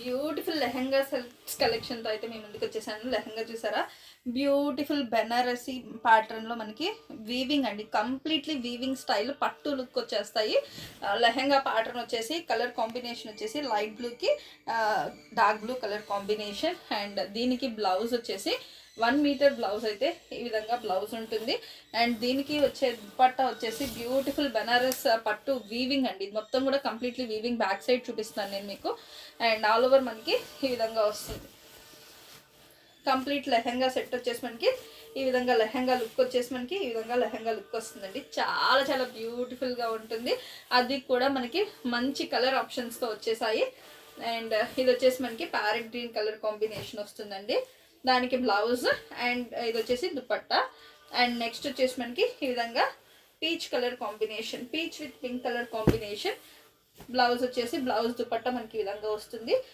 Beautiful lehenga cells కలెక్షన్తో అయితే మేము ముందుకు వచ్చేసాను. లెహంగా చూసారా, బ్యూటిఫుల్ బెనారసీ ప్యాటర్న్లో మనకి వీవింగ్ అండి, కంప్లీట్లీ వీవింగ్ స్టైల్ పట్టు లుక్ వచ్చేస్తాయి. లెహంగా ప్యాటర్న్ వచ్చేసి కలర్ కాంబినేషన్ వచ్చేసి లైట్ బ్లూకి dark blue colour combination. And దీనికి బ్లౌజ్ వచ్చేసి 1 మీటర్ బ్లౌజ్ అయితే ఈ విధంగా బ్లౌజ్ ఉంటుంది. అండ్ దీనికి వచ్చే దుపట్టా వచ్చేసి బ్యూటిఫుల్ బెనారస్ పట్టు వీవింగ్ అండి, ఇది మొత్తం కూడా కంప్లీట్లీ వీవింగ్. బ్యాక్ సైడ్ చూపిస్తాను నేను మీకు. అండ్ ఆల్ ఓవర్ మనకి ఈ విధంగా వస్తుంది. కంప్లీట్ లెహంగా సెట్ వచ్చేసి మనకి ఈ విధంగా లెహంగా లుక్ వచ్చేసి మనకి ఈ విధంగా లెహంగా లుక్ వస్తుందండి. చాలా చాలా బ్యూటిఫుల్గా ఉంటుంది. అది కూడా మనకి మంచి కలర్ ఆప్షన్స్తో వచ్చేసాయి. అండ్ ఇది వచ్చేసి మనకి ప్యారెట్ గ్రీన్ కలర్ కాంబినేషన్ వస్తుందండి, దానికి బ్లౌజ్. అండ్ ఇది వచ్చేసి దుపట్టా. అండ్ నెక్స్ట్ వచ్చేసి మనకి ఈ విధంగా peach colour combination, peach with pink colour combination. Blouse వచ్చేసి బ్లౌజ్ దుపట్టా మనకి ఈ విధంగా వస్తుంది.